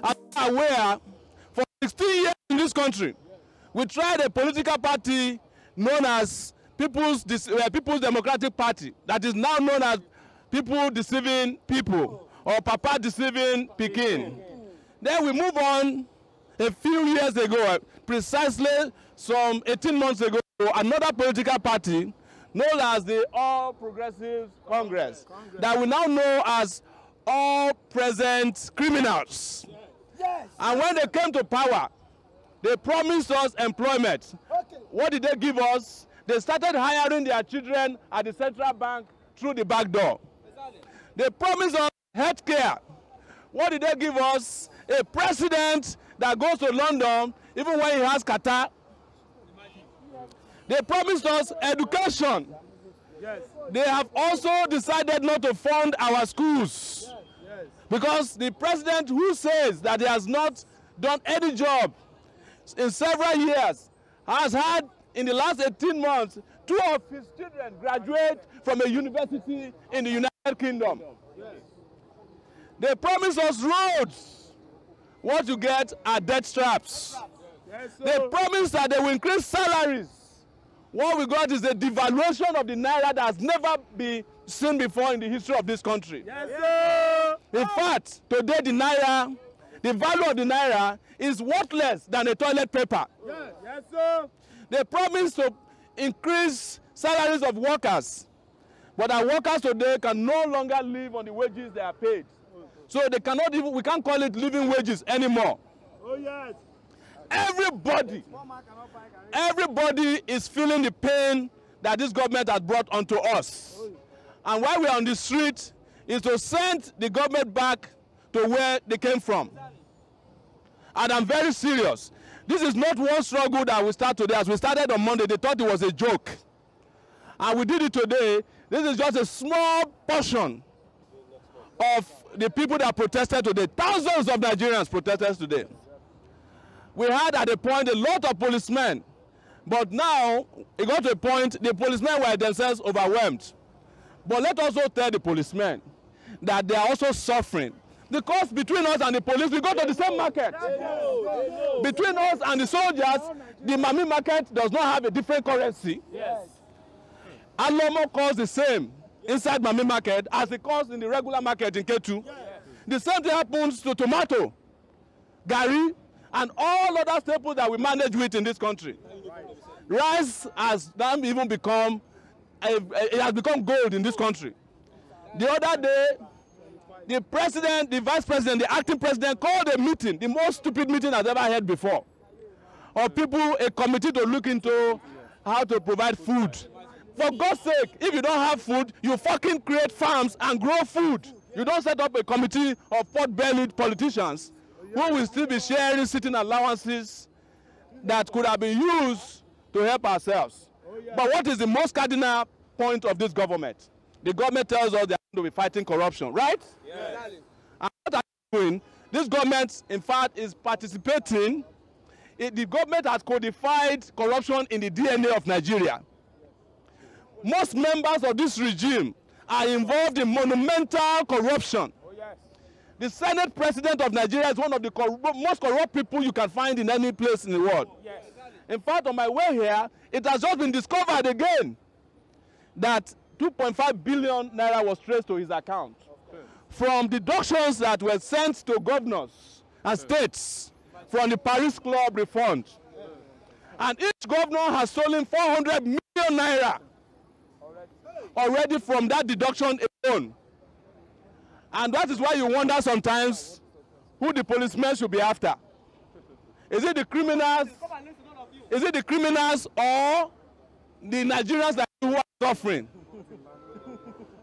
As you are aware, for 16 years in this country, we tried a political party known as People's Democratic Party, that is now known as People Deceiving People, or Papa Deceiving Pekin. Then we move on a few years ago, precisely some 18 months ago, another political party known as the All Progressives Congress, that we now know as All Present Criminals. Yes. And when they came to power, they promised us employment. Okay. What did they give us? They started hiring their children at the central bank through the back door. They promised us health care. What did they give us? A president that goes to London even when he has catarrh. They promised us education. Yes. They have also decided not to fund our schools. Yes. Because the president who says that he has not done any job in several years has had in the last 18 months 2 of his children graduate from a university in the United Kingdom. Yes. They promised us roads. What you get are death traps. Yes, they promised that they will increase salaries. What we got is a devaluation of the naira that has never been seen before in the history of this country. Yes, sir. In fact, today the value of the naira is worthless than a toilet paper. Yes, yes, sir. They promised to increase salaries of workers, but our workers today can no longer live on the wages they are paid. So they cannot even, we can't call it living wages anymore. Oh yes. Everybody is feeling the pain that this government has brought onto us. And why we are on the street is to send the government back to where they came from. And I'm very serious. This is not one struggle that we start today. As we started on Monday, they thought it was a joke. And we did it today. This is just a small portion of the people that protested today. Thousands of Nigerians protested today. We had at a point a lot of policemen, but now it got to a point the policemen were themselves overwhelmed. But let us also tell the policemen that they are also suffering. Because between us and the police, we go to the same market. Between us and the soldiers, the Mami market does not have a different currency. Yes. Alomo costs the same inside Mami market as it costs in the regular market in K2. Yes. The same thing happens to tomato, gari, and all other staples that we manage with in this country. Rice has now even become, it has become gold in this country. The other day, the president, the vice president, the acting president called a meeting, the most stupid meeting I've ever heard before, of people, a committee to look into how to provide food. For God's sake, if you don't have food, you fucking create farms and grow food. You don't set up a committee of pot-bellied politicians who will still be sharing sitting allowances that could have been used to help ourselves. But what is the most cardinal point of this government? The government tells us they are going to be fighting corruption, right? Yes. And what are they doing? This government, in fact, is participating. The government has codified corruption in the DNA of Nigeria. Most members of this regime are involved in monumental corruption. Oh, yes. The Senate President of Nigeria is one of the most corrupt people you can find in any place in the world. Yes. In fact, on my way here, it has just been discovered again that 2.5 billion naira was traced to his account from deductions that were sent to governors and states from the Paris Club refund. And each governor has stolen 400 million naira already from that deduction alone. And that is why you wonder sometimes who the policemen should be after. Is it the criminals? Is it the criminals or the Nigerians that who are suffering?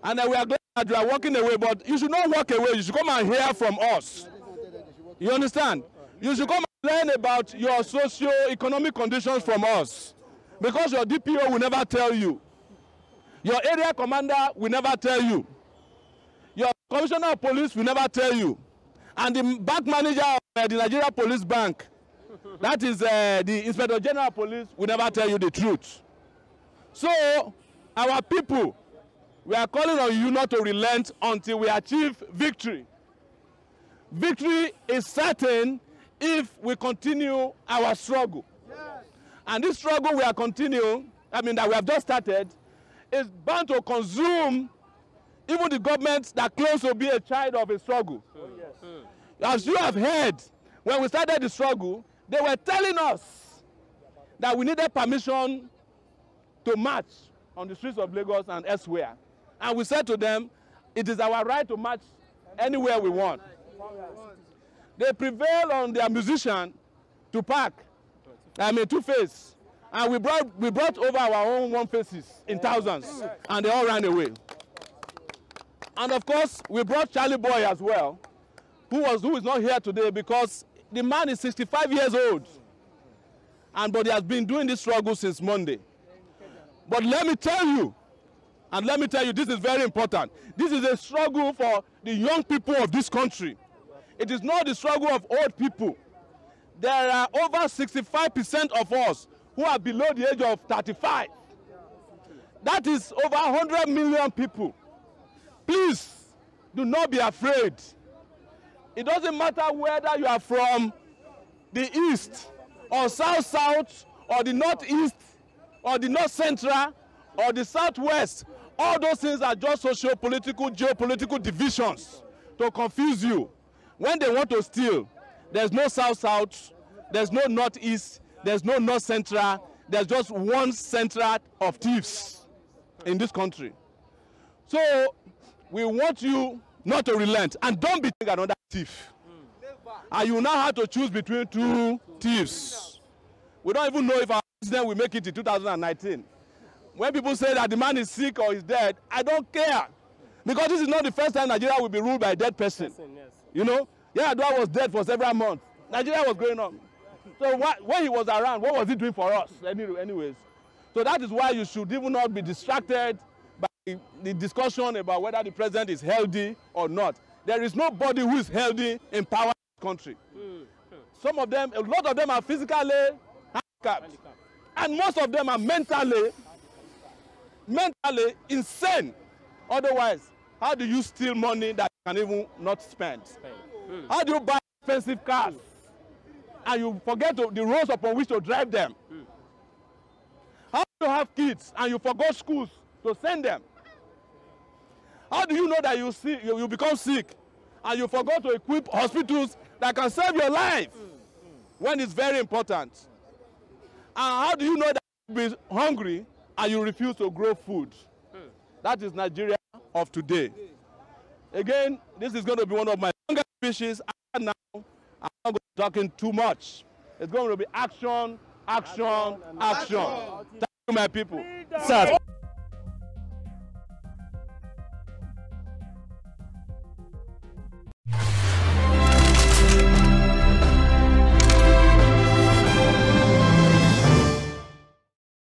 And we are glad that you are walking away, but you should not walk away. You should come and hear from us. You understand? You should come and learn about your socio-economic conditions from us. Because your DPO will never tell you. Your area commander will never tell you. Your commissioner of police will never tell you. And the bank manager of the Nigeria Police Bank, that is the Inspector General of Police, will never tell you the truth. So, our people, we are calling on you not to relent until we achieve victory. victory is certain if we continue our struggle. Yes. And this struggle we are continuing, that we have just started, is bound to consume even the government that claims to be a child of a struggle. Oh, yes. As you have heard, when we started the struggle, they were telling us that we needed permission to march on the streets of Lagos and elsewhere. And we said to them, it is our right to march anywhere we want. They prevailed on their musician to pack, Two-Face. And we brought over our own one-faces in thousands, and they all ran away. And of course, we brought Charlie Boy as well, who is not here today because the man is 65 years old. But he has been doing this struggle since Monday. But let me tell you, this is very important. This is a struggle for the young people of this country. It is not the struggle of old people. There are over 65% of us who are below the age of 35. That is over 100 million people. Please, do not be afraid. It doesn't matter whether you are from the east or south-south or the northeast or the north-central or the southwest. All those things are just socio-political, geopolitical divisions to confuse you. When they want to steal, there's no south-south, there's no northeast, there's no north-central, there's just one central of thieves in this country. So we want you not to relent and don't be another thief. And you now have to choose between two thieves. We don't even know if our president will make it in 2019. When people say that the man is sick or is dead, I don't care. Because this is not the first time Nigeria will be ruled by a dead person. You know, Yar'Adua was dead for several months. Nigeria was going on. So when he was around, what was he doing for us anyways? So that is why you should even not be distracted by the discussion about whether the president is healthy or not. There is nobody who is healthy in power in this country. Some of them, a lot of them are physically handicapped. And most of them are mentally insane. Otherwise, how do you steal money that you can even not spend? How do you buy expensive cars and you forget the roads upon which to drive them? How do you have kids and you forgot schools to send them? How do you know that you become sick and you forgot to equip hospitals that can save your life when it's very important? And how do you know that you'll be hungry and you refuse to grow food? That is Nigeria of today. Again, this is going to be one of my longest speeches. And now, I'm not going to be talking too much. It's going to be action, action, action. Thank you, my people. Sir.